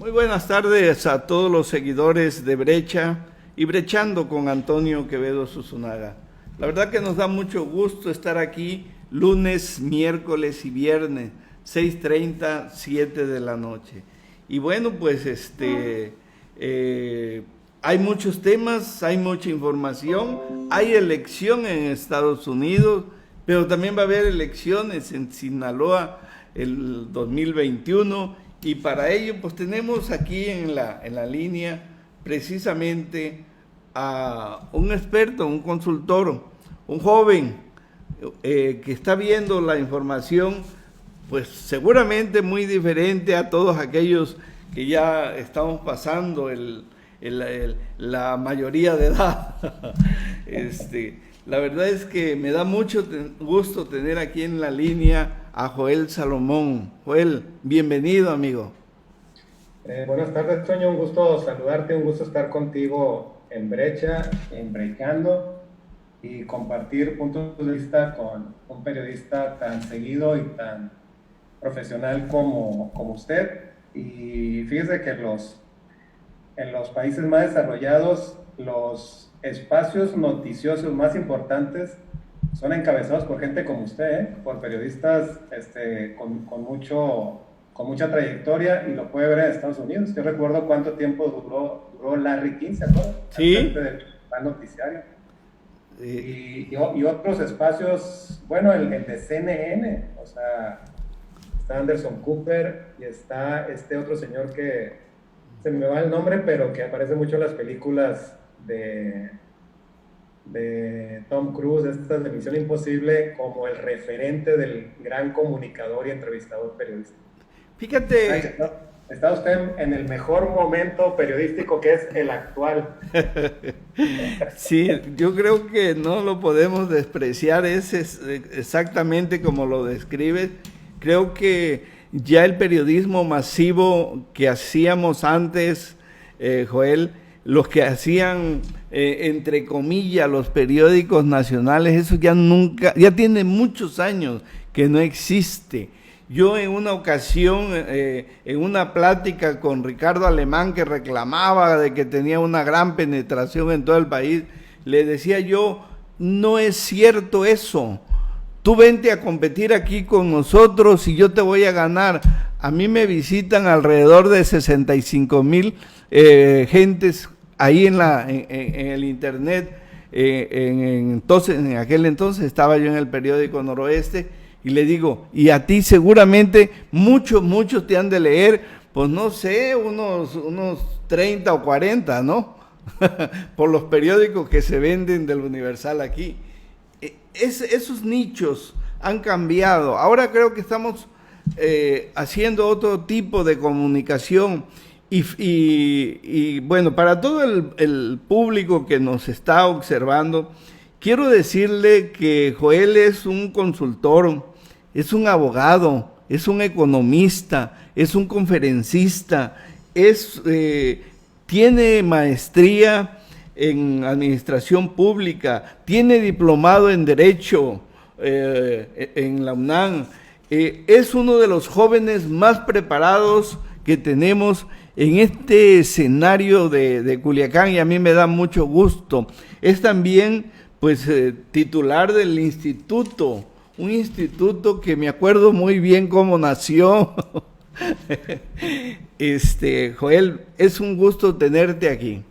Muy buenas tardes a todos los seguidores de Brecha y Brechando con Antonio Quevedo Susunaga. La verdad que nos da mucho gusto estar aquí lunes, miércoles y viernes, 6:30, 7 de la noche. Y bueno, pues hay muchos temas, hay mucha información, hay elección en Estados Unidos, pero también va a haber elecciones en Sinaloa el 2021 y para ello pues tenemos aquí en la línea precisamente a un experto, un consultor, un joven que está viendo la información pues seguramente muy diferente a todos aquellos que ya estamos pasando la mayoría de edad. La verdad es que me da mucho gusto tener aquí en la línea a Joel Salomón. Joel, bienvenido, amigo. Buenas tardes, Toño, un gusto saludarte, un gusto estar contigo en Brecha, en Brechando y compartir puntos de vista con un periodista tan seguido y tan profesional como usted. Y fíjese que en los países más desarrollados, los espacios noticiosos más importantes son encabezados por gente como usted, por periodistas con mucha trayectoria, y lo puede ver en Estados Unidos. Yo recuerdo cuánto tiempo duró Larry King, ¿se acuerda? Sí. Al frente del noticiario. Y otros espacios, bueno, el de CNN, o sea, está Anderson Cooper y está este otro señor que se me va el nombre, pero que aparece mucho en las películas de Tom Cruise, estas de Misión Imposible, como el referente del gran comunicador y entrevistador periodista. Fíjate. Está usted en el mejor momento periodístico, que es el actual. Sí, yo creo que no lo podemos despreciar, es exactamente como lo describes. Creo que ya el periodismo masivo que hacíamos antes, Joel, los que hacían, entre comillas, los periódicos nacionales, eso ya tiene muchos años que no existe. Yo en una ocasión, en una plática con Ricardo Alemán, que reclamaba de que tenía una gran penetración en todo el país, le decía yo, no es cierto eso. Tú vente a competir aquí con nosotros y yo te voy a ganar. A mí me visitan alrededor de 65,000 gentes ahí en el internet. En aquel entonces estaba yo en el periódico Noroeste. Y le digo, y a ti seguramente muchos te han de leer, pues no sé, unos 30 o 40, ¿no? Por los periódicos que se venden del Universal aquí. Esos nichos han cambiado. Ahora creo que estamos haciendo otro tipo de comunicación. Y bueno, para todo el público que nos está observando, quiero decirle que Joel es un consultor, es un abogado, es un economista, es un conferencista, tiene maestría en administración pública, tiene diplomado en Derecho en la UNAM, es uno de los jóvenes más preparados que tenemos en este escenario de Culiacán, y a mí me da mucho gusto. Es también pues titular del instituto, un instituto que me acuerdo muy bien cómo nació. Joel, es un gusto tenerte aquí.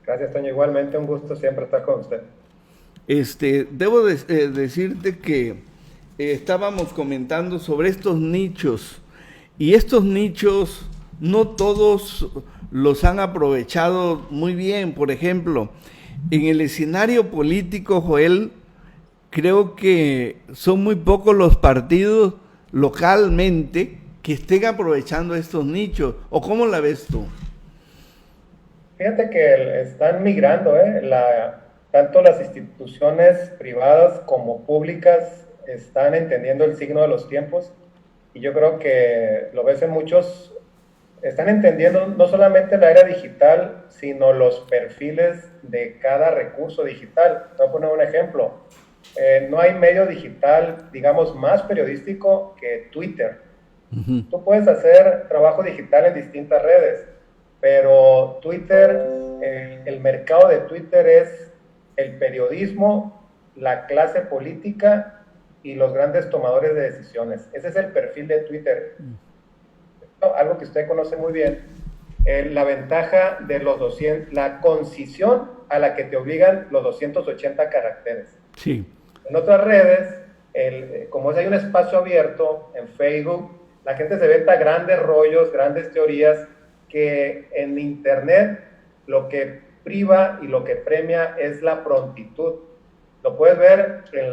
Gracias, Toño, igualmente un gusto siempre estar con usted. Debo decirte que estábamos comentando sobre estos nichos, y estos nichos no todos los han aprovechado muy bien. Por ejemplo, en el escenario político, Joel, creo que son muy pocos los partidos localmente que estén aprovechando estos nichos. ¿O cómo la ves tú? Fíjate que están migrando, tanto las instituciones privadas como públicas están entendiendo el signo de los tiempos, y yo creo que lo ves en muchos. Están entendiendo no solamente la era digital, sino los perfiles de cada recurso digital. Te voy a poner un ejemplo. No hay medio digital, digamos, más periodístico que Twitter. Tú puedes hacer trabajo digital en distintas redes, pero Twitter, el mercado de Twitter es el periodismo, la clase política y los grandes tomadores de decisiones. Ese es el perfil de Twitter. Algo que usted conoce muy bien, la ventaja de los 200, la concisión a la que te obligan los 280 caracteres. Sí. En otras redes, como hay un espacio abierto en Facebook, la gente se venta grandes rollos, grandes teorías, que en Internet lo que priva y lo que premia es la prontitud. Lo puedes ver en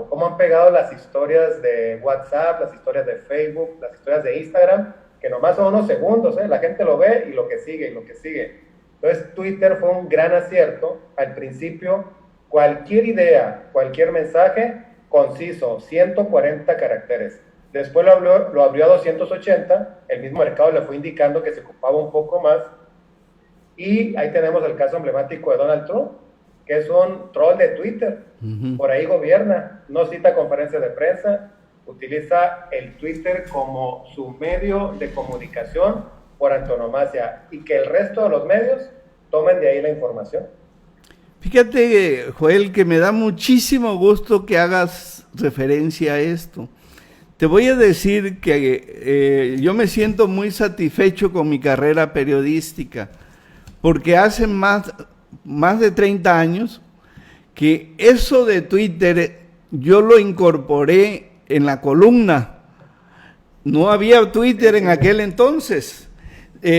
cómo han pegado las historias de WhatsApp, las historias de Facebook, las historias de Instagram, que nomás son unos segundos, la gente lo ve y lo que sigue, y lo que sigue. Entonces Twitter fue un gran acierto. Al principio, cualquier idea, cualquier mensaje, conciso, 140 caracteres. Después lo abrió a 280, el mismo mercado le fue indicando que se ocupaba un poco más, y ahí tenemos el caso emblemático de Donald Trump, que es un troll de Twitter. Por ahí gobierna, no cita conferencias de prensa, utiliza el Twitter como su medio de comunicación por antonomasia, y que el resto de los medios tomen de ahí la información. Fíjate, Joel, que me da muchísimo gusto que hagas referencia a esto. Te voy a decir que yo me siento muy satisfecho con mi carrera periodística, porque hace más de 30 años que eso de Twitter yo lo incorporé en la columna. No había Twitter en aquel entonces.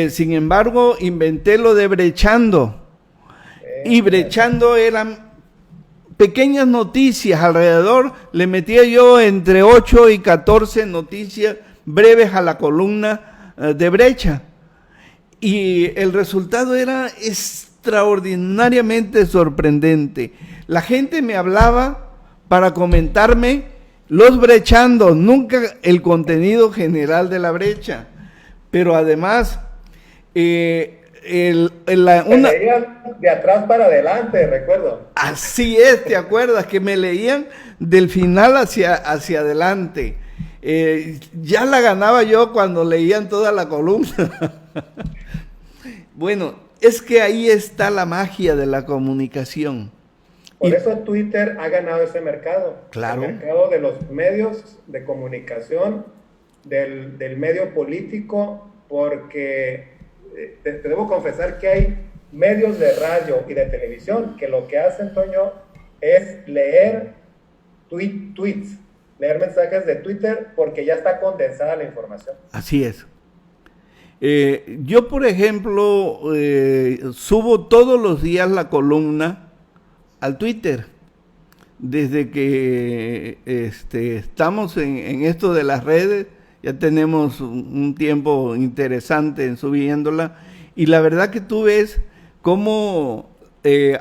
Sin embargo, inventé lo de Brechando. Y Brechando eran pequeñas noticias alrededor, le metía yo entre 8 y 14 noticias breves a la columna de Brecha. Y el resultado era extraordinariamente sorprendente. La gente me hablaba para comentarme los brechando, nunca el contenido general de la brecha. Pero además, Leían de atrás para adelante, recuerdo. Así es, ¿te acuerdas? Que me leían del final hacia adelante. Ya la ganaba yo cuando leían toda la columna. Bueno, es que ahí está la magia de la comunicación. Por eso Twitter ha ganado ese mercado. Claro. El mercado de los medios de comunicación, del medio político, porque te debo confesar que hay medios de radio y de televisión que lo que hacen, Toño, es leer tweets, leer mensajes de Twitter, porque ya está condensada la información. Así es. Yo, por ejemplo, subo todos los días la columna al Twitter. Desde que estamos en esto de las redes, ya tenemos un tiempo interesante en subiéndola, y la verdad que tú ves cómo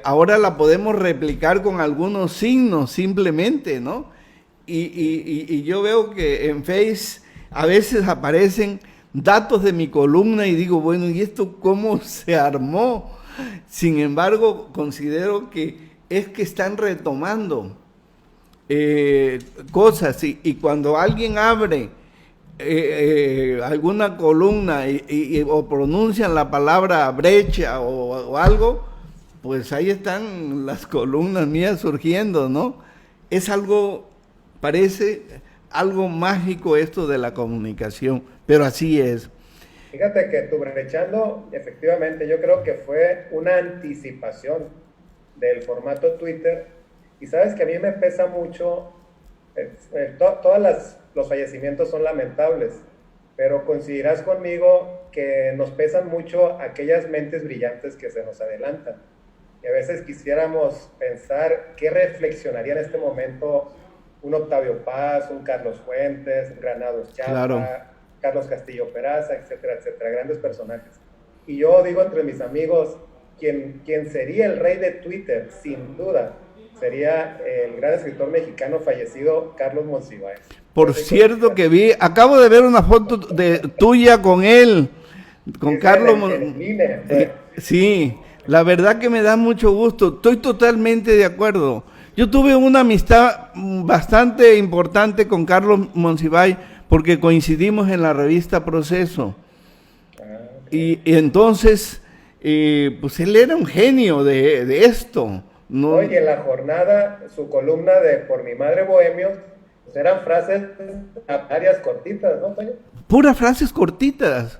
ahora la podemos replicar con algunos signos simplemente, ¿no? Y yo veo que en Face a veces aparecen datos de mi columna y digo, bueno, ¿y esto cómo se armó? Sin embargo, considero que es que están retomando cosas, y cuando alguien abre alguna columna o pronuncian la palabra brecha o algo, pues ahí están las columnas mías surgiendo, ¿no? Es algo, parece algo mágico esto de la comunicación, pero así es. Fíjate que tu Brechando, efectivamente, yo creo que fue una anticipación del formato Twitter, y sabes que a mí me pesa mucho, los fallecimientos son lamentables, pero coincidirás conmigo que nos pesan mucho aquellas mentes brillantes que se nos adelantan, y a veces quisiéramos pensar qué reflexionaría en este momento un Octavio Paz, un Carlos Fuentes, un Granados Chapa, claro, Carlos Castillo Peraza, etcétera, etcétera, grandes personajes. Y yo digo entre mis amigos, quien sería el rey de Twitter, sin duda, sería el gran escritor mexicano fallecido, Carlos Monsiváis. Por cierto que acabo de ver una foto tuya con él, con Carlos Monsiváis. Sí, la verdad que me da mucho gusto, estoy totalmente de acuerdo. Yo tuve una amistad bastante importante con Carlos Monsiváis, porque coincidimos en la revista Proceso. Y entonces, pues él era un genio de esto. ¿No? Oye, en la jornada, su columna de Por mi madre bohemio, pues eran frases varias cortitas, ¿no, Toño? Puras frases cortitas.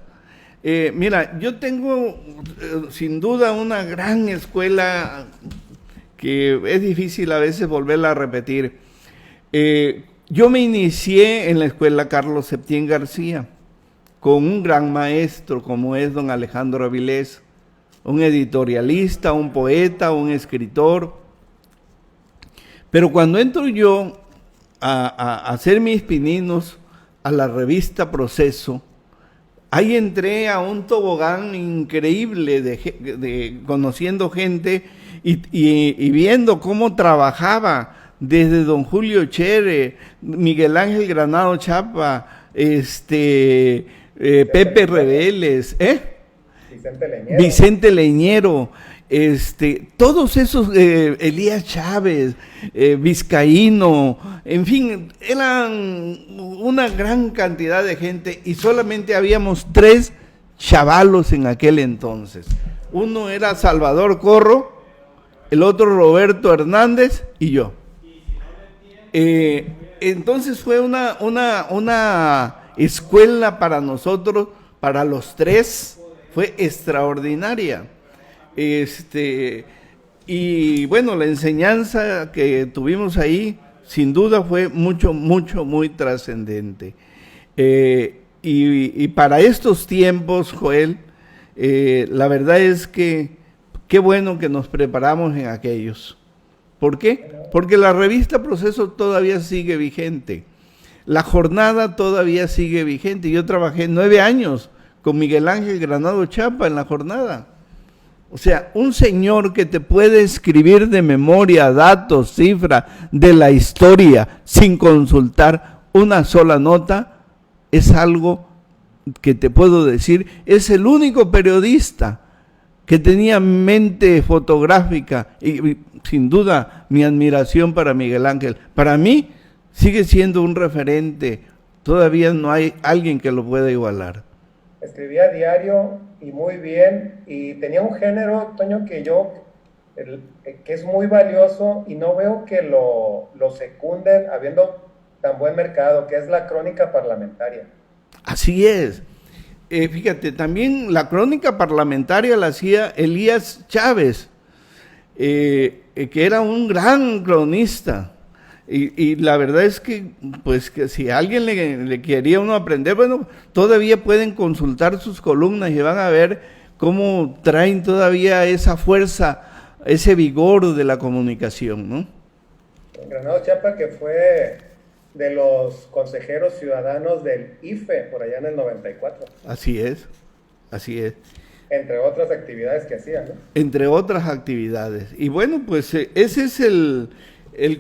Mira, yo tengo sin duda una gran escuela que es difícil a veces volverla a repetir. Yo me inicié en la escuela Carlos Septién García, con un gran maestro como es don Alejandro Avilés, un editorialista, un poeta, un escritor. Pero cuando entro yo a hacer mis pininos a la revista Proceso, ahí entré a un tobogán increíble de conociendo gente y viendo cómo trabajaba desde don Julio Chere, Miguel Ángel Granado Chapa, Pepe Reveles, Vicente Leñero, todos esos, Elías Chávez, Vizcaíno, en fin, eran una gran cantidad de gente y solamente habíamos 3 chavalos en aquel entonces. Uno era Salvador Corro, el otro Roberto Hernández y yo. Entonces fue una escuela para nosotros, para los 3, fue extraordinaria. Y bueno, la enseñanza que tuvimos ahí, sin duda fue muy trascendente. Y para estos tiempos, Joel, la verdad es que qué bueno que nos preparamos en aquellos. ¿Por qué? Porque la revista Proceso todavía sigue vigente. La jornada todavía sigue vigente. Yo trabajé 9 años con Miguel Ángel Granado Chapa en la jornada. O sea, un señor que te puede escribir de memoria datos, cifras de la historia sin consultar una sola nota, es algo que te puedo decir, es el único periodista que tenía mente fotográfica y sin duda mi admiración para Miguel Ángel. Para mí sigue siendo un referente, todavía no hay alguien que lo pueda igualar. Escribía a diario y muy bien, y tenía un género, Toño, que es muy valioso y no veo que lo secunden habiendo tan buen mercado, que es la crónica parlamentaria. Así es. Fíjate, también la crónica parlamentaria la hacía Elías Chávez, que era un gran cronista. Y la verdad es que, pues, que si a alguien le quería uno aprender, bueno, todavía pueden consultar sus columnas y van a ver cómo traen todavía esa fuerza, ese vigor de la comunicación, ¿no? Granado Chapa, que fue de los consejeros ciudadanos del IFE, por allá en el 94. Así es, así es. Entre otras actividades que hacían, ¿no? Entre otras actividades. Y bueno, pues ese es el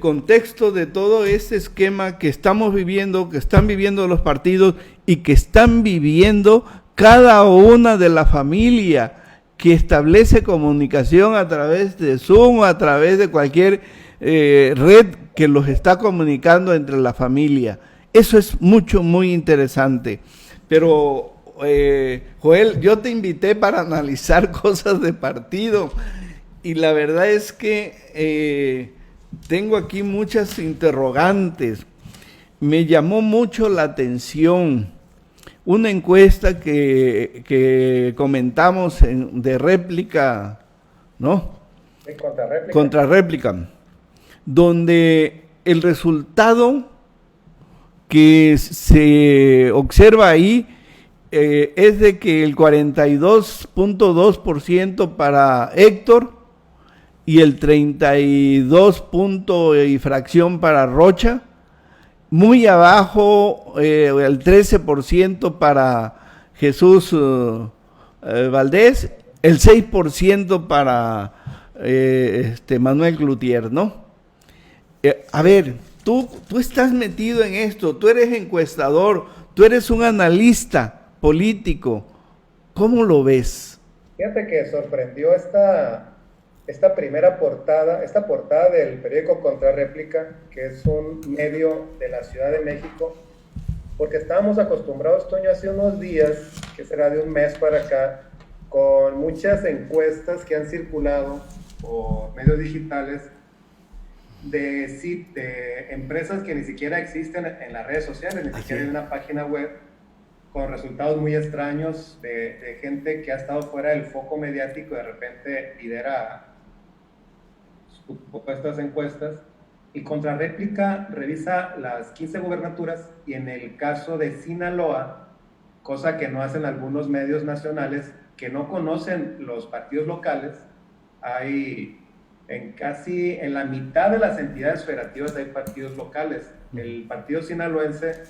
contexto de todo este esquema que estamos viviendo, que están viviendo los partidos y que están viviendo cada una de la familia que establece comunicación a través de Zoom, a través de cualquier red que los está comunicando entre la familia. Eso es muy interesante. Pero, Joel, yo te invité para analizar cosas de partido y la verdad es que tengo aquí muchas interrogantes. Me llamó mucho la atención una encuesta que comentamos de réplica, ¿no? Sí, contrarréplica. Contrarréplica, donde el resultado que se observa ahí es de que el 42.2% para Héctor y el 32 punto y fracción para Rocha, muy abajo el 13% para Jesús Valdés, el 6% para Manuel Cloutier, ¿no? A ver, tú estás metido en esto, tú eres encuestador, tú eres un analista político, ¿cómo lo ves? Fíjate que sorprendió esta portada del periódico Contrarréplica, que es un medio de la Ciudad de México, porque estábamos acostumbrados, Toño, hace unos días, que será de un mes para acá, con muchas encuestas que han circulado por medios digitales de empresas que ni siquiera existen en las redes sociales, ni siquiera hay una página web, con resultados muy extraños de gente que ha estado fuera del foco mediático y de repente lidera estas encuestas. Y Contrarréplica revisa las 15 gubernaturas y en el caso de Sinaloa, cosa que no hacen algunos medios nacionales que no conocen los partidos locales, hay en la mitad de las entidades federativas hay partidos locales. El partido sinaloense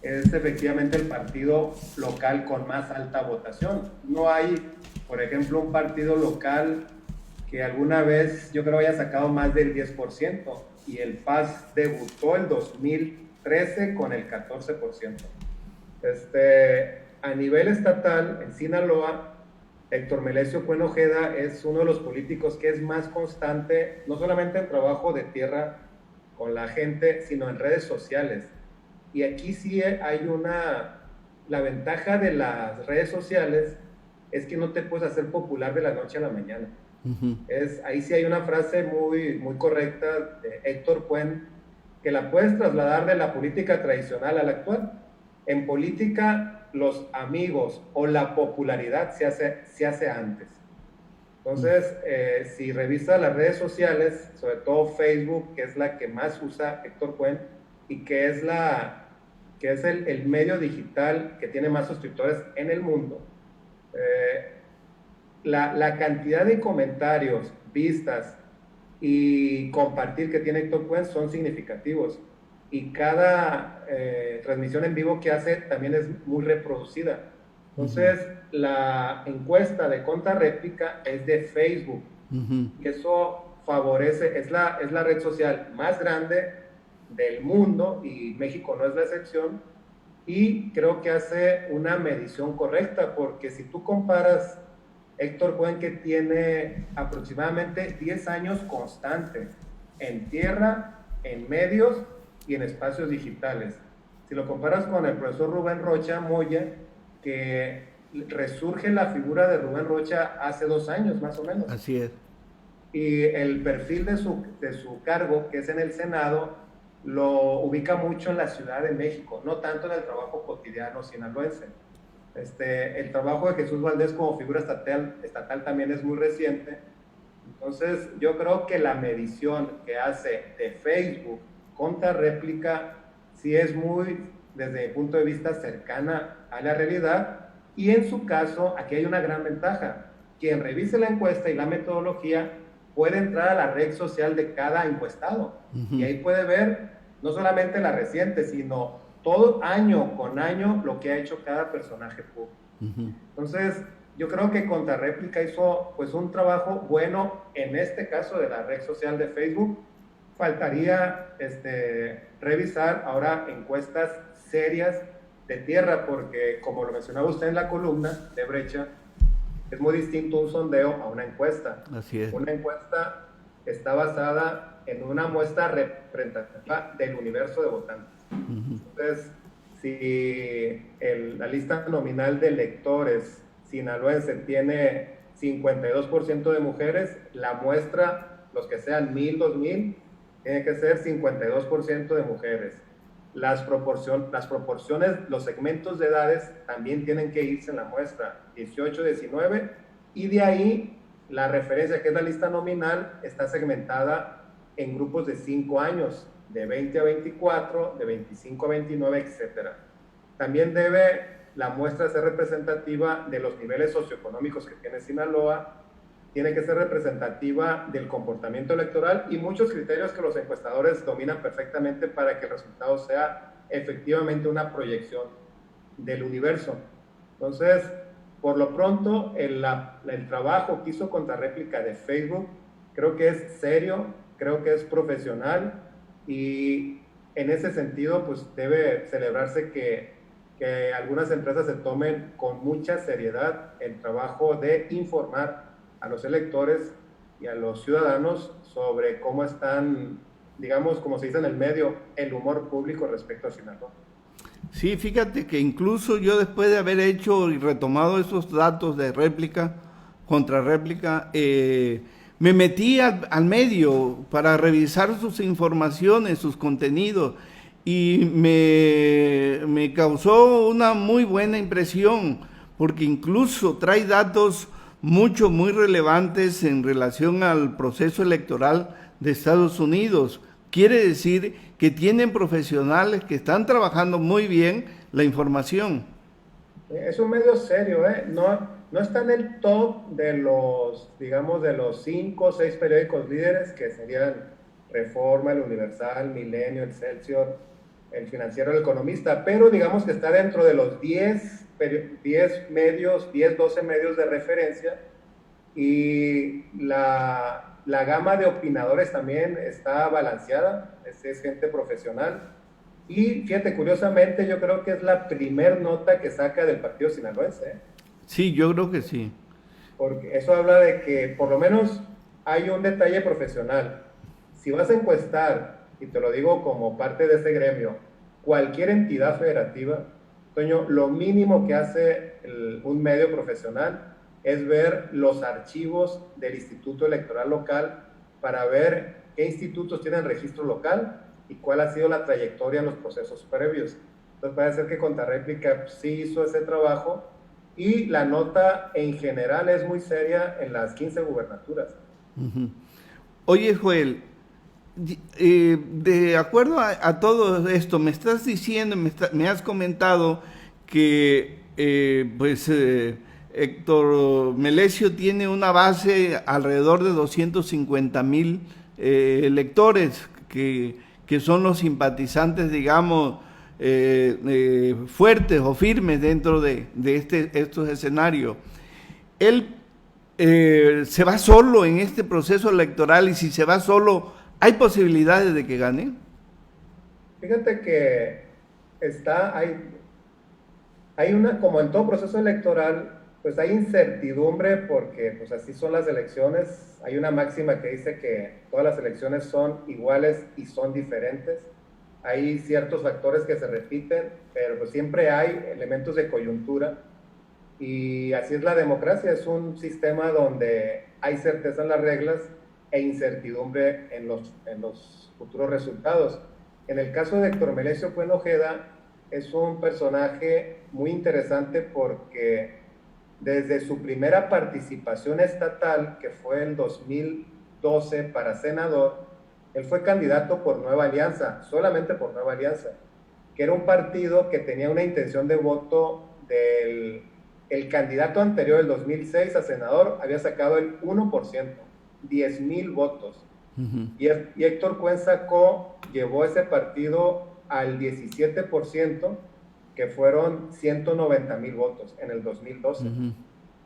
es efectivamente el partido local con más alta votación. No hay, por ejemplo, un partido local que alguna vez yo creo haya sacado más del 10%, y el PAS debutó en 2013 con el 14%. A nivel estatal, en Sinaloa, Héctor Melesio Cuen Ojeda es uno de los políticos que es más constante, no solamente en trabajo de tierra con la gente, sino en redes sociales. Y aquí sí hay la ventaja de las redes sociales es que no te puedes hacer popular de la noche a la mañana. Ahí sí hay una frase muy, muy correcta de Héctor Cuen, que la puedes trasladar de la política tradicional a la actual. En política, los amigos o la popularidad se hace antes. Entonces, si revisas las redes sociales, sobre todo Facebook, que es la que más usa Héctor Cuen y que es el medio digital que tiene más suscriptores en el mundo, la cantidad de comentarios, vistas y compartir que tiene Héctor Cuen son significativos. Y cada transmisión en vivo que hace también es muy reproducida. Entonces, la encuesta de Contrarréplica es de Facebook. Y eso favorece, es la red social más grande del mundo y México no es la excepción. Y creo que hace una medición correcta, porque si tú comparas Héctor Cuen, que tiene aproximadamente 10 años constante en tierra, en medios y en espacios digitales. Si lo comparas con el profesor Rubén Rocha Moya, que resurge la figura de Rubén Rocha hace 2 años más o menos. Así es. Y el perfil de su cargo, que es en el Senado, lo ubica mucho en la Ciudad de México, no tanto en el trabajo cotidiano sinaloense. El trabajo de Jesús Valdés como figura estatal también es muy reciente. Entonces, yo creo que la medición que hace de Facebook Contrarréplica sí es muy, desde mi punto de vista, cercana a la realidad. Y en su caso, aquí hay una gran ventaja. Quien revise la encuesta y la metodología puede entrar a la red social de cada encuestado. Y ahí puede ver no solamente la reciente, sino todo año con año lo que ha hecho cada personaje público. Entonces, yo creo que Contrarréplica hizo pues un trabajo bueno en este caso de la red social de Facebook. Faltaría revisar ahora encuestas serias de tierra, porque como lo mencionaba usted en la columna de Brecha, es muy distinto un sondeo a una encuesta. Así es. Una encuesta está basada en una muestra representativa del universo de votantes. Entonces, si la lista nominal de electores sinaloense tiene 52% de mujeres, la muestra, los que sean 1,000, 2,000, tiene que ser 52% de mujeres. Las proporciones, los segmentos de edades también tienen que irse en la muestra, 18, 19, y de ahí la referencia, que es la lista nominal, está segmentada en grupos de 5 años, de 20 a 24, de 25 a 29, etc. También debe la muestra ser representativa de los niveles socioeconómicos que tiene Sinaloa, tiene que ser representativa del comportamiento electoral y muchos criterios que los encuestadores dominan perfectamente para que el resultado sea efectivamente una proyección del universo. Entonces, por lo pronto, el trabajo que hizo Contrarréplica de Facebook creo que es serio, creo que es profesional, y en ese sentido pues debe celebrarse que algunas empresas se tomen con mucha seriedad el trabajo de informar a los electores y a los ciudadanos sobre cómo están, digamos, como se dice en el medio, el humor público respecto a Sinaloa. Sí, fíjate que incluso yo después de haber hecho y retomado esos datos de réplica, contrarréplica, me metí al medio para revisar sus informaciones, sus contenidos, y me causó una muy buena impresión, porque incluso trae datos muy relevantes en relación al proceso electoral de Estados Unidos. Quiere decir que tienen profesionales que están trabajando muy bien la información. Es un medio serio, ¿eh? No está en el top de los, digamos, de los 5 o 6 periódicos líderes que serían Reforma, El Universal, Milenio, Excelsior, El Financiero, El Economista, pero digamos que está dentro de los 10 medios, 10, 12 medios de referencia, y la gama de opinadores también está balanceada, es gente profesional. Y fíjate, curiosamente, yo creo que es la primer nota que saca del partido sinaloense, ¿eh? Sí, yo creo que sí. Porque eso habla de que por lo menos hay un detalle profesional. Si vas a encuestar, y te lo digo como parte de este gremio, cualquier entidad federativa, Toño, lo mínimo que hace un medio profesional es ver los archivos del Instituto Electoral Local para ver qué institutos tienen registro local y cuál ha sido la trayectoria en los procesos previos. Entonces parece ser que Contrarréplica sí hizo ese trabajo, y la nota en general es muy seria en las 15 gubernaturas. Uh-huh. Oye, Joel, de acuerdo a todo esto, me estás diciendo, me has comentado que Héctor Melesio tiene una base alrededor de 250,000 electores que son los simpatizantes, digamos, fuertes o firmes dentro de estos escenarios. Él se va solo en este proceso electoral, y si se va solo, ¿hay posibilidades de que gane? Fíjate que hay una, como en todo proceso electoral, pues hay incertidumbre porque pues así son las elecciones. Hay una máxima que dice que todas las elecciones son iguales y son diferentes. Hay ciertos factores que se repiten, pero pues siempre hay elementos de coyuntura, y así es la democracia. Es un sistema donde hay certeza en las reglas e incertidumbre en los futuros resultados. En el caso de Héctor Melesio Cuen Ojeda, es un personaje muy interesante porque desde su primera participación estatal, que fue en 2012 para senador, él fue candidato por Nueva Alianza, solamente por Nueva Alianza, que era un partido que tenía una intención de voto el candidato anterior, del 2006 a senador, había sacado el 1%, 10,000 votos. Uh-huh. Y Héctor Cuen llevó ese partido al 17%, que fueron 190,000 votos en el 2012. Uh-huh.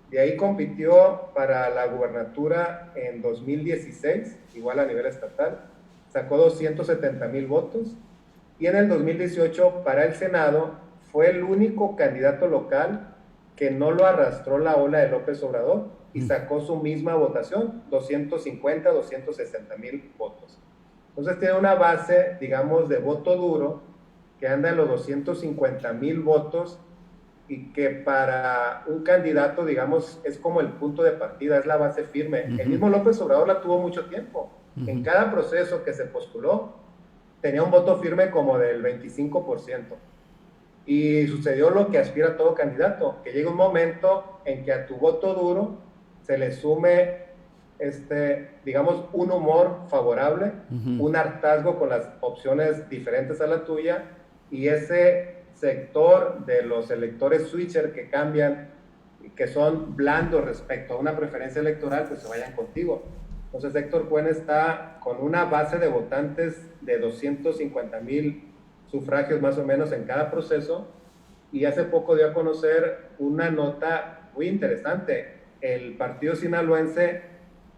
De ahí compitió para la gubernatura en 2016, igual a nivel estatal, sacó 270,000 votos, y en el 2018 para el Senado fue el único candidato local que no lo arrastró la ola de López Obrador y sacó su misma votación, 250, 260,000 votos. Entonces tiene una base, digamos, de voto duro que anda en los 250,000 votos, y que para un candidato, digamos, es como el punto de partida, es la base firme. Uh-huh. El mismo López Obrador la tuvo mucho tiempo. Uh-huh. En cada proceso que se postuló, tenía un voto firme como del 25%. Y sucedió lo que aspira todo candidato, que llega un momento en que a tu voto duro se le sume, digamos, un humor favorable, uh-huh, un hartazgo con las opciones diferentes a la tuya, y ese sector de los electores switcher que cambian, que son blandos respecto a una preferencia electoral, pues se vayan contigo. Entonces Héctor Cuen está con una base de votantes de 250,000 sufragios más o menos en cada proceso, y hace poco dio a conocer una nota muy interesante. El partido sinaloense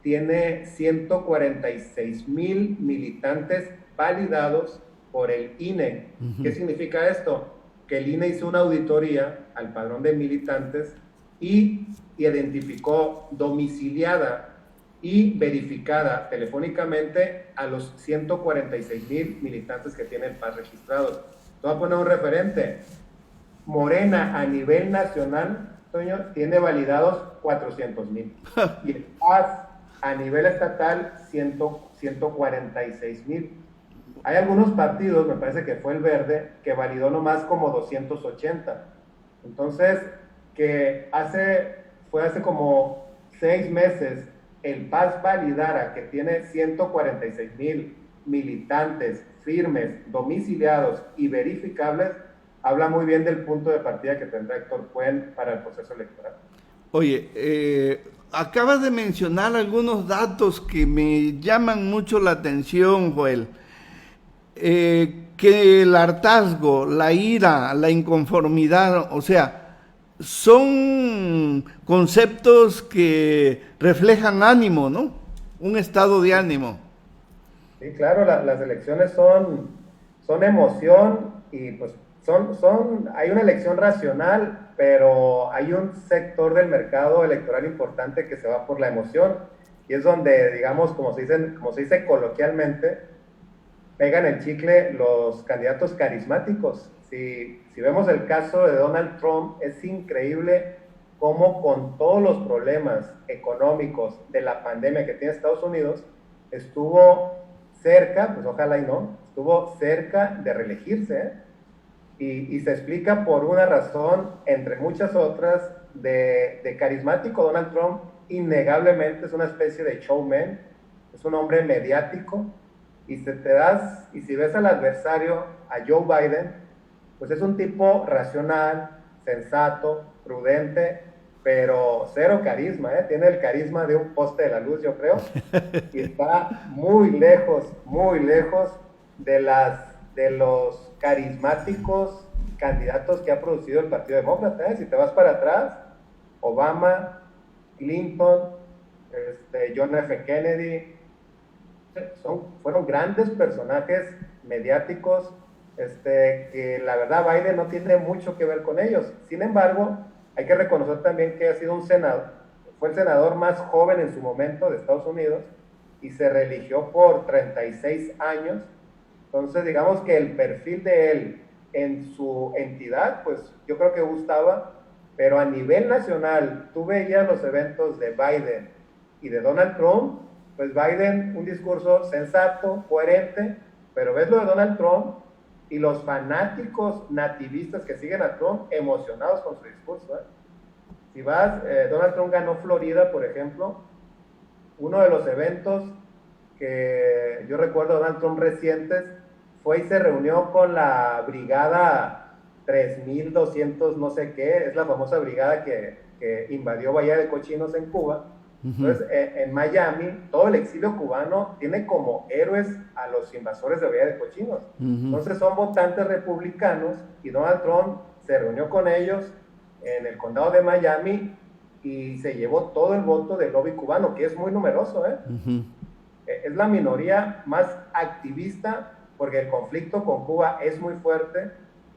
tiene 146,000 militantes validados por el INE. Uh-huh. ¿Qué significa esto? Que el INE hizo una auditoría al padrón de militantes y identificó domiciliada y verificada telefónicamente a los 146,000 militantes que tiene el PAS registrados. Te voy a poner un referente. Morena a nivel nacional, Toño, tiene validados 400,000. Y el PAS a nivel estatal 146,000. Hay algunos partidos, me parece que fue el Verde, que validó nomás como 280. Entonces, fue hace como 6 meses, el PAS validara que tiene 146,000 militantes firmes, domiciliados y verificables, habla muy bien del punto de partida que tendrá Héctor Cuen para el proceso electoral. Oye, acabas de mencionar algunos datos que me llaman mucho la atención, Joel. Que el hartazgo, la ira, la inconformidad, o sea, son conceptos que reflejan ánimo, ¿no? Un estado de ánimo. Sí, claro, las elecciones son emoción y pues hay una elección racional, pero hay un sector del mercado electoral importante que se va por la emoción y es donde, digamos, como se dice coloquialmente, pegan el chicle los candidatos carismáticos. Si vemos el caso de Donald Trump, es increíble cómo con todos los problemas económicos de la pandemia que tiene Estados Unidos, estuvo cerca, pues ojalá y no, estuvo cerca de reelegirse, ¿eh? Y se explica por una razón, entre muchas otras, de carismático. Donald Trump innegablemente es una especie de showman, es un hombre mediático, y si ves al adversario, a Joe Biden, pues es un tipo racional, sensato, prudente, pero cero carisma, ¿eh? Tiene el carisma de un poste de la luz, yo creo, y está muy lejos de los carismáticos candidatos que ha producido el Partido Demócrata, ¿eh? Si te vas para atrás, Obama, Clinton, John F. Kennedy, fueron grandes personajes mediáticos, que la verdad Biden no tiene mucho que ver con ellos. Sin embargo, hay que reconocer también que ha sido fue el senador más joven en su momento de Estados Unidos y se reeligió por 36 años. Entonces, digamos que el perfil de él en su entidad, pues yo creo que gustaba, pero a nivel nacional, tú veías los eventos de Biden y de Donald Trump, pues Biden, un discurso sensato, coherente, pero ves lo de Donald Trump y los fanáticos nativistas que siguen a Trump emocionados con su discurso, ¿eh? Si Donald Trump ganó Florida, por ejemplo, uno de los eventos que yo recuerdo de Donald Trump recientes fue y se reunió con la brigada 3200 no sé qué, es la famosa brigada que invadió Bahía de Cochinos en Cuba. Entonces, en Miami, todo el exilio cubano tiene como héroes a los invasores de Bahía de Cochinos. Entonces, son votantes republicanos y Donald Trump se reunió con ellos en el condado de Miami y se llevó todo el voto del lobby cubano, que es muy numeroso, ¿eh? Es la minoría más activista porque el conflicto con Cuba es muy fuerte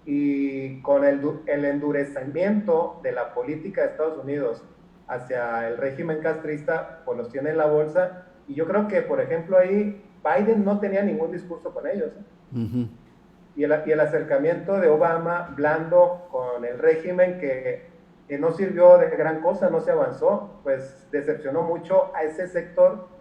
y con el endurecimiento de la política de Estados Unidos hacia el régimen castrista, pues los tiene en la bolsa. Y yo creo que, por ejemplo, ahí Biden no tenía ningún discurso con ellos, ¿eh? Y el acercamiento de Obama, blando, con el régimen que no sirvió de gran cosa, no se avanzó, pues decepcionó mucho a ese sector.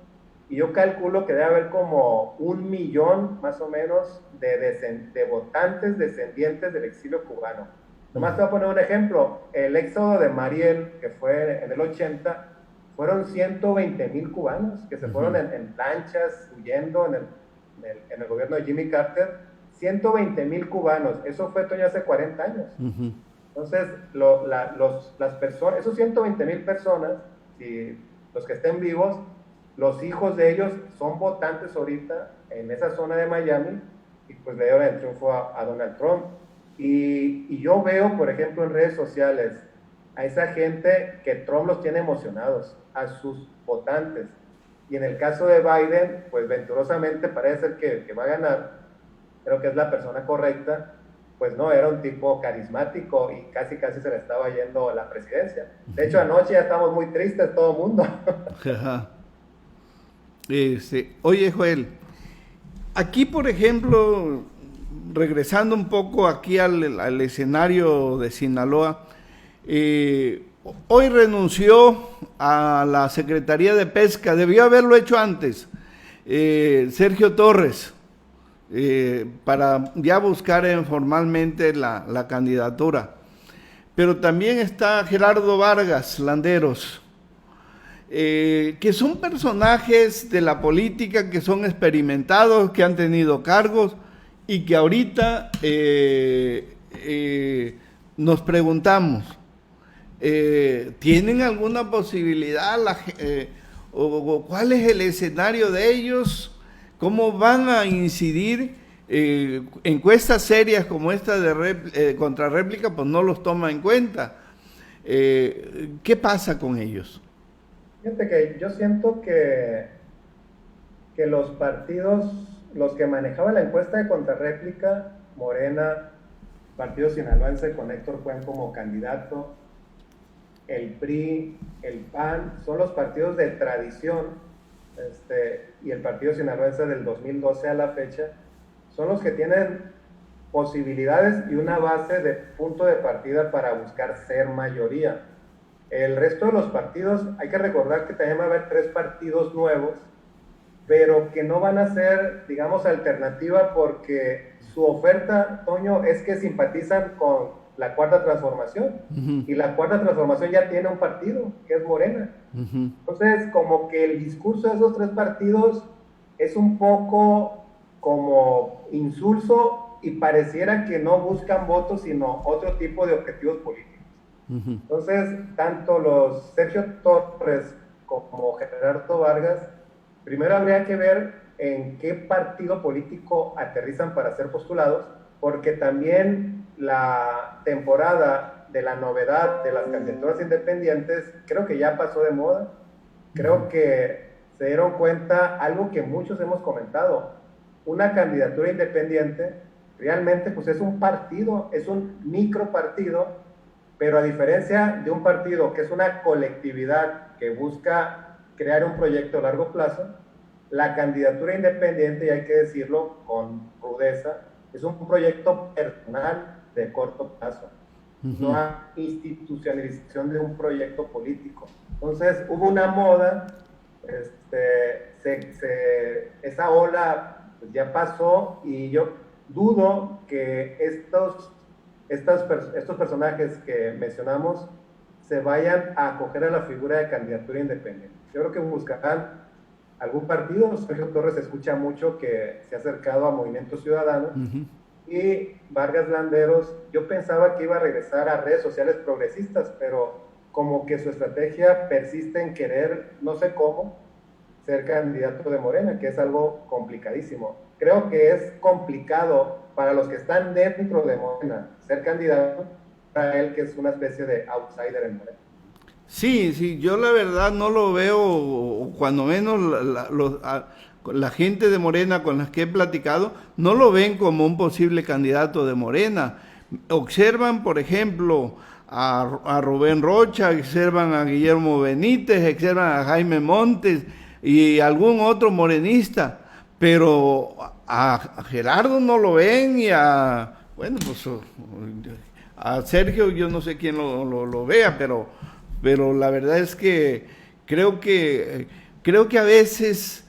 Y yo calculo que debe haber como 1 millón, más o menos, de votantes descendientes del exilio cubano. Nomás te voy a poner un ejemplo. El éxodo de Mariel, que fue en el 80, fueron 120,000 cubanos que se fueron en lanchas, huyendo en el gobierno de Jimmy Carter. 120,000 cubanos. Eso fue, Toño, hace 40 años. Entonces, las personas, esos 120,000 personas, si los que estén vivos, los hijos de ellos son votantes ahorita en esa zona de Miami y pues le dieron el triunfo a Donald Trump. Y yo veo, por ejemplo, en redes sociales a esa gente que Trump los tiene emocionados, a sus votantes. Y en el caso de Biden, pues venturosamente parece ser que va a ganar, creo que es la persona correcta, pues no, era un tipo carismático y casi se le estaba yendo la presidencia. De hecho, anoche ya estamos muy tristes todo el mundo. Oye, Joel, aquí, por ejemplo, regresando un poco aquí al escenario de Sinaloa, hoy renunció a la Secretaría de Pesca, debió haberlo hecho antes, Sergio Torres, para ya buscar formalmente la candidatura. Pero también está Gerardo Vargas Landeros, que son personajes de la política, que son experimentados, que han tenido cargos y que ahorita nos preguntamos, ¿tienen alguna posibilidad o cuál es el escenario de ellos? ¿Cómo van a incidir? Encuestas serias como esta de contrarréplica pues no los toma en cuenta. ¿Qué pasa con ellos? Fíjate que yo siento que los partidos, los que manejaban la encuesta de contrarréplica, Morena, Partido Sinaloense con Héctor Cuen como candidato, el PRI, el PAN, son los partidos de tradición, y el Partido Sinaloense del 2012 a la fecha, son los que tienen posibilidades y una base de punto de partida para buscar ser mayoría. El resto de los partidos, hay que recordar que también va a haber 3 partidos nuevos, pero que no van a ser, digamos, alternativa porque su oferta, Toño, es que simpatizan con la Cuarta Transformación. Y la Cuarta Transformación ya tiene un partido, que es Morena. Entonces, como que el discurso de esos 3 partidos es un poco como insulso y pareciera que no buscan votos, sino otro tipo de objetivos políticos. Entonces, tanto los Sergio Torres como Gerardo Vargas, primero habría que ver en qué partido político aterrizan para ser postulados, porque también la temporada de la novedad de las candidaturas independientes creo que ya pasó de moda. Creo que se dieron cuenta algo que muchos hemos comentado: una candidatura independiente realmente pues es un partido, es un micro partido, pero a diferencia de un partido que es una colectividad que busca crear un proyecto a largo plazo, la candidatura independiente, y hay que decirlo con rudeza, es un proyecto personal de corto plazo, no hay institucionalización de un proyecto político. Entonces hubo una moda, esa ola pues ya pasó, y yo dudo que estos personajes que mencionamos se vayan a acoger a la figura de candidatura independiente. Yo creo que buscarán algún partido. Sergio Torres escucha mucho que se ha acercado a Movimiento Ciudadano, y Vargas Landeros, yo pensaba que iba a regresar a redes sociales progresistas, pero como que su estrategia persiste en querer, no sé cómo, ser candidato de Morena, que es algo complicadísimo. Creo que es complicado para los que están dentro de Morena ser candidato, para él que es una especie de outsider en Morena. Sí, yo la verdad no lo veo, o cuando menos la gente de Morena con las que he platicado, no lo ven como un posible candidato de Morena. Observan, por ejemplo, a Rubén Rocha, observan a Guillermo Benítez, observan a Jaime Montes y algún otro morenista, pero a Gerardo no lo ven, y a Sergio yo no sé quién lo vea, pero la verdad es que creo que a veces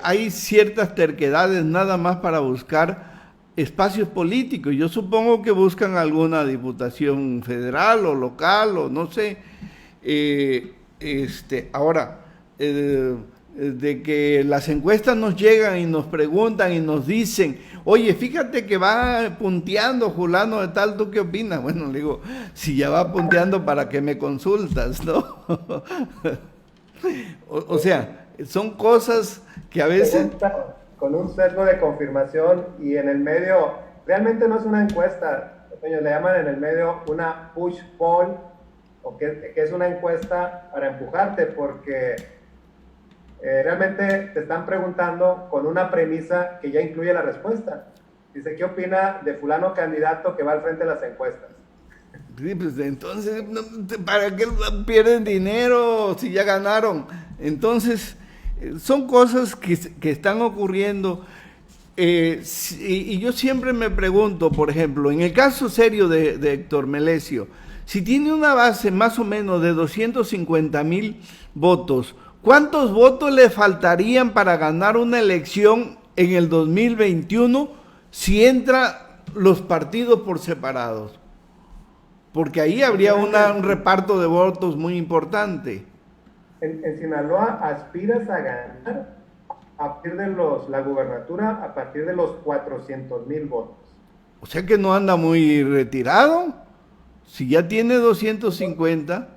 hay ciertas terquedades nada más para buscar espacios políticos. Yo supongo que buscan alguna diputación federal o local, o no sé. Ahora, de que las encuestas nos llegan y nos preguntan y nos dicen, oye, fíjate que va punteando fulano de tal, ¿tú qué opinas? Bueno, le digo, si ya va punteando, ¿para qué me consultas, no? o sea, son cosas que a veces... Con un sesgo de confirmación, y en el medio, realmente no es una encuesta, le llaman en el medio una push poll, o que es una encuesta para empujarte, porque realmente te están preguntando con una premisa que ya incluye la respuesta. Dice, ¿qué opina de fulano candidato que va al frente de las encuestas? Sí, pues entonces, ¿para qué pierden dinero si ya ganaron? Entonces, son cosas que están ocurriendo. y yo siempre me pregunto, por ejemplo, en el caso serio de Héctor Melesio, si tiene una base más o menos de 250,000 votos, ¿cuántos votos le faltarían para ganar una elección en el 2021 si entra los partidos por separados? Porque ahí habría un reparto de votos muy importante. En Sinaloa aspiras a ganar a partir de la gubernatura a partir de los 400,000 votos. O sea que no anda muy retirado, si ya tiene 250.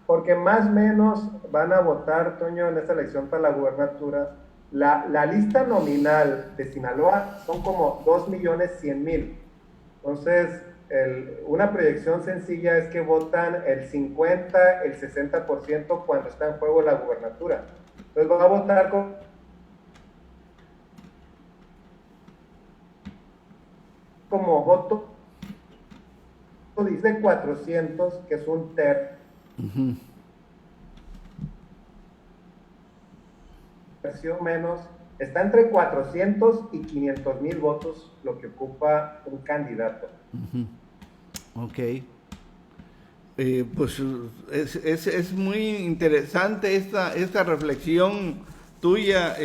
Porque más o menos van a votar, Toño, en esta elección para la gubernatura. La lista nominal de Sinaloa son como 2,100,000. Entonces, una proyección sencilla es que votan el 50, el 60% cuando está en juego la gubernatura. Entonces va a votar como voto, dice 400, que es un tercio. Menos, está entre 400 y 500,000 votos lo que ocupa un candidato. Ok. Pues es muy interesante esta reflexión tuya.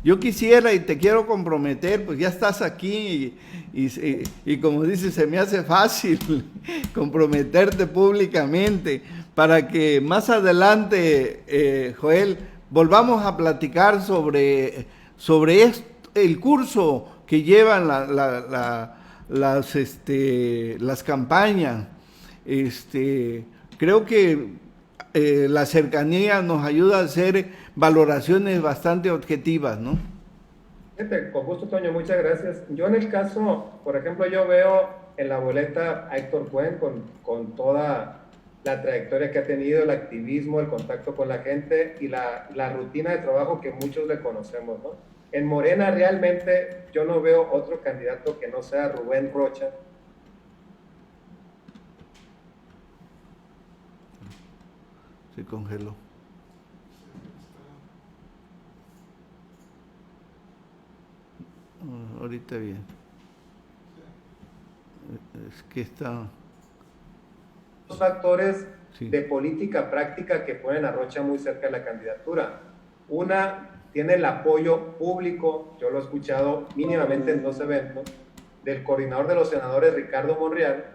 Yo quisiera y te quiero comprometer, pues ya estás aquí y como dices, se me hace fácil comprometerte públicamente para que más adelante, Joel, volvamos a platicar sobre el curso que llevan las campañas. Creo que la cercanía nos ayuda a hacer valoraciones bastante objetivas, ¿no? Con gusto, Toño, muchas gracias. Yo en el caso, por ejemplo, yo veo en la boleta a Héctor Cuen con toda la trayectoria que ha tenido, el activismo, el contacto con la gente y la rutina de trabajo que muchos le conocemos, ¿no? En Morena realmente yo no veo otro candidato que no sea Rubén Rocha. Se congeló. Ahorita bien. Es que está... Dos factores de política práctica que ponen a Rocha muy cerca de la candidatura. Una, tiene el apoyo público, yo lo he escuchado mínimamente en 2 eventos, del coordinador de los senadores, Ricardo Monreal,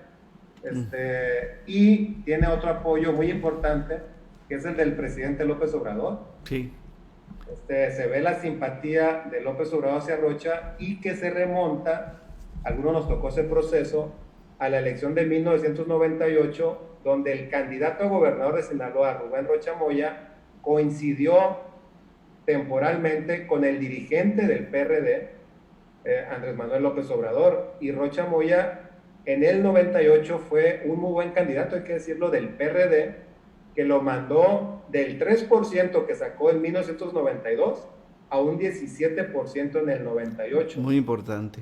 y tiene otro apoyo muy importante, que es el del presidente López Obrador. Sí. Se ve la simpatía de López Obrador hacia Rocha y que se remonta, a algunos nos tocó ese proceso, a la elección de 1998, donde el candidato a gobernador de Sinaloa, Rubén Rocha Moya, coincidió temporalmente con el dirigente del PRD, Andrés Manuel López Obrador, y Rocha Moya en el 98 fue un muy buen candidato, hay que decirlo, del PRD, que lo mandó del 3% que sacó en 1992 a un 17% en el 98. Muy importante.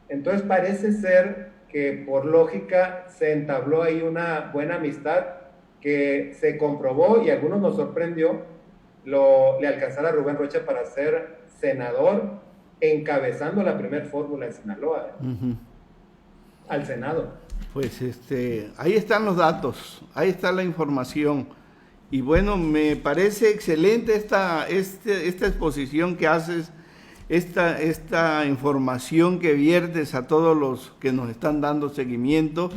Entonces parece ser que por lógica se entabló ahí una buena amistad que se comprobó y a algunos nos sorprendió le alcanzara a Rubén Rocha para ser senador encabezando la primer fórmula en Sinaloa, al Senado. Pues ahí están los datos, ahí está la información. Y bueno, me parece excelente esta exposición que haces, esta información que viertes a todos los que nos están dando seguimiento.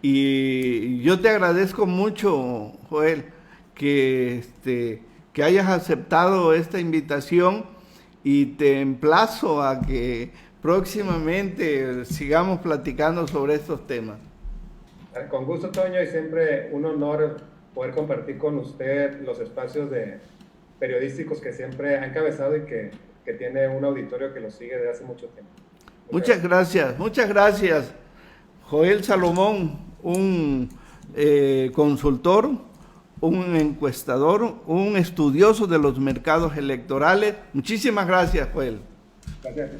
Y yo te agradezco mucho, Joel, que hayas aceptado esta invitación y te emplazo a que próximamente sigamos platicando sobre estos temas. Con gusto, Toño, y siempre un honor poder compartir con usted los espacios periodísticos que siempre ha encabezado y que tiene un auditorio que lo sigue desde hace mucho tiempo. Muchas gracias, Joel Salomón, un consultor, un encuestador, un estudioso de los mercados electorales. Muchísimas gracias, Joel. Gracias.